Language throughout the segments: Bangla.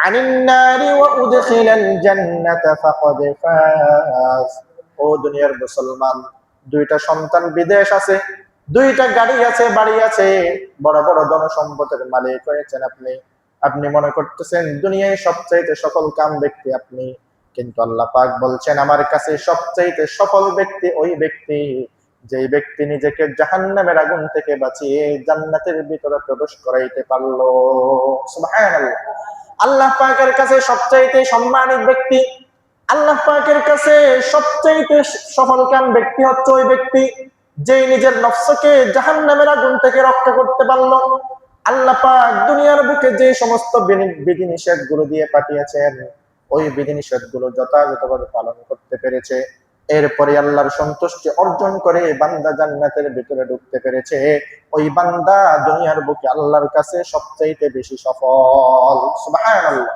আনিন নারি ওয়া উদখিলাল জান্নাতা ফাকাদ ফাজ। ও দুনিয়ার মুসলমান, দুইটা সন্তান বিদেশ আছে, দুইটা গাড়ি আছে, বাড়ি আছে, বড় বড় ধন সম্পদের মালিক হয়েছেন আপনি। আপনি মনে করতেছেন দুনিয়ায় সবচাইতে সফল কাম ব্যক্তি আপনি, কিন্তু আল্লাহ পাক বলছেন আমার কাছে সবচাইতে সফল ব্যক্তি ওই ব্যক্তি যেই ব্যক্তি নিজেকে জাহান্নামের আগুন থেকে বাঁচিয়ে জান্নাতের ভিতরে প্রবেশ করাইতে পারলো। সুবহানাল্লাহ। আল্লাহ পাকের কাছে সবচাইতে সম্মানিত ব্যক্তি, আল্লাহ পাকের কাছে সবচাইতে সফলকাম ব্যক্তি হচ্ছে ওই ব্যক্তি যেই নিজের নফসকে জাহান্নামের আগুন থেকে রক্ষা করতে পারলো। আল্লাহ পাক দুনিয়ার বুকে যে সমস্ত বিধিনিষেধ গুলো দিয়ে পাঠিয়েছেন, ওই বিধিনিষেধ গুলো যথাযথভাবে পালন করতে পেরেছে, এরপরে আল্লাহর সন্তুষ্টি অর্জন করে বান্দা জান্নাতের ভিতরে ঢুকতে পেরেছে, ওই বান্দা দুনিয়ার বুকে আল্লাহর কাছে সবচাইতে বেশি সফল। সুবহানাল্লাহ।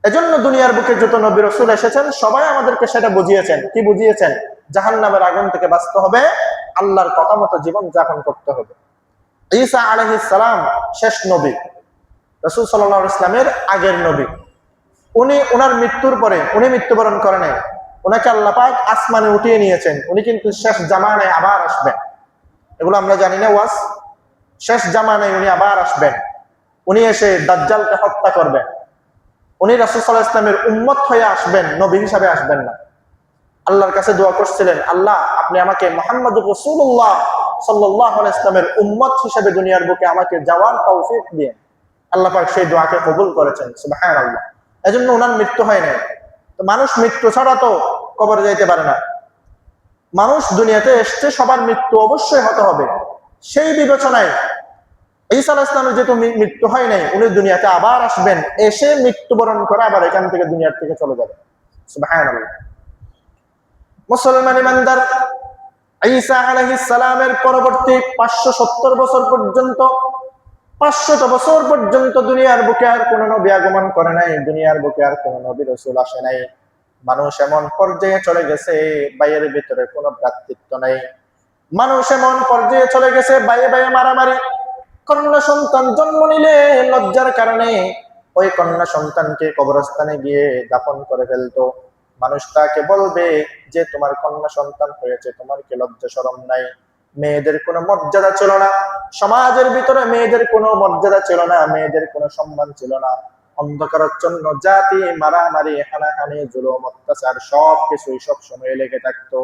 এজন্য দুনিয়ার বুকে যত নবী রাসূল এসেছেন সবাই আমাদেরকে সেটা বুঝিয়েছেন। কি বুঝিয়েছেন? জাহান্নামের আগুন থেকে বাঁচতে হবে, আল্লাহর কথা মতো জীবন যাপন করতে হবে। ঈসা আলাইহিস সালাম শেষ নবী, রাসূল সাল্লাল্লাহু আলাইহি ওয়াসাল্লামের আগের নবী। উনি ওনার মৃত্যুর পরে উনি মৃত্যুবরণ করেন নাই, ওনাকে আল্লাহ পাক আসমানে উঠিয়ে নিয়েছেন। উনি কিন্তু শেষ জামানায় আবার আসবেন, এগুলো আমরা জানি না ওয়াজ। শেষ জামানায় উনি আবার আসবেন, উনি এসে দাজ্জালকে হত্যা করবেন। উনি রাসূল সাল্লাল্লাহু আলাইহি ওয়াসাল্লামের উম্মত হয়ে আসবেন, নবী হিসাবে আসবেন না। আল্লাহর কাছে দোয়া করছিলেন, আল্লাহ আপনি আমাকে মুহাম্মদুর রাসূলুল্লাহ সাল্লাল্লাহু আলাইহি ওয়াসাল্লামের উম্মত হিসেবে দুনিয়ার বুকে আমাকে যাওয়ার তৌফিক দিন। আল্লাহ পাক সেই দোয়াকে কবুল করেছেন। সুবহানাল্লাহ। এজন্য ওনার মৃত্যু হয় নাই। তো মানুষ মৃত্যু ছাড়া তো কবরে যাইতে পারে না। মানুষ দুনিয়াতে এসছে, সবার মৃত্যু অবশ্যই হতে হবে। সেই বিবেচনায় ঈসা আলাইহিস সালামের যেহেতু মৃত্যু হয় নাই, উনি দুনিয়াতে আবার আসবেন, এসে মৃত্যুবরণ করে আবার এখান থেকে দুনিয়ার থেকে চলে যাবেন। সুবহানাল্লাহ। মুসলমান ইমানদার, ঈসা আলাইহিস সালামের পরবর্তী 570 বছর পর্যন্ত, 500 বছর পর্যন্ত দুনিয়ার বুকে আর কোন নবী আগমন করে নাই, দুনিয়ার বুকে আর কোন নবী রাসূল আসে নাই। মানুষ এমন পর্যায়ে চলে গেছে ভাইয়ের ভিতরে কোনো ভ্রাতৃত্ব নাই। মানুষ এমন পর্যায়ে চলে গেছে ভাইয়ে ভাইয়ে মারামারি। কন্যা সন্তান জন্ম নিলে লজ্জার কারণে ওই কন্যা সন্তানকে কবরস্থানে গিয়ে দাফন করে ফেলতো। মানুষ তাকে বলবে যে তোমার কন্যা সন্তান হয়েছে, তোমার কি লজ্জা শরম নাই? মেয়েদের কোনো মর্যাদা ছিল না, সমাজের ভিতরে মেয়েদের কোনো মর্যাদা ছিল না, মেয়েদের কোনো সম্মান ছিল না। অন্ধকারাচ্ছন্ন জাতি, মারামারি, হানাহানি, জুলুম, অত্যাচার সবকিছুই সব সময় লেগে থাকতো।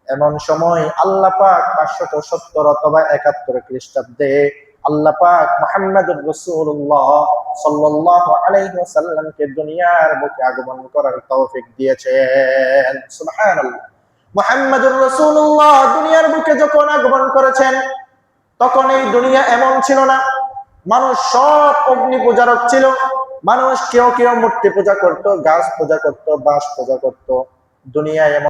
এমন সময় আল্লাহ পাক 570 অথবা 71 খ্রিস্টাব্দে আল্লাহ পাক মুহাম্মদুর রাসূলুল্লাহ সাল্লাল্লাহু আলাইহি ওয়াসাল্লামকে দুনিয়ার বুকে আগমন করার তৌফিক দিয়েছেন। সুবহানাল্লাহ। মুহাম্মদুর রাসূলুল্লাহ দুনিয়ার বুকে যখন আগমন করেছেন, তখন এই দুনিয়া এমন ছিল না। মানুষ সব অগ্নি পূজারক ছিল। মানুষ কেউ কেউ মূর্তি পূজা করত, গাছ পূজা করত, বাঁশ পূজা করত। দুনিয়ায়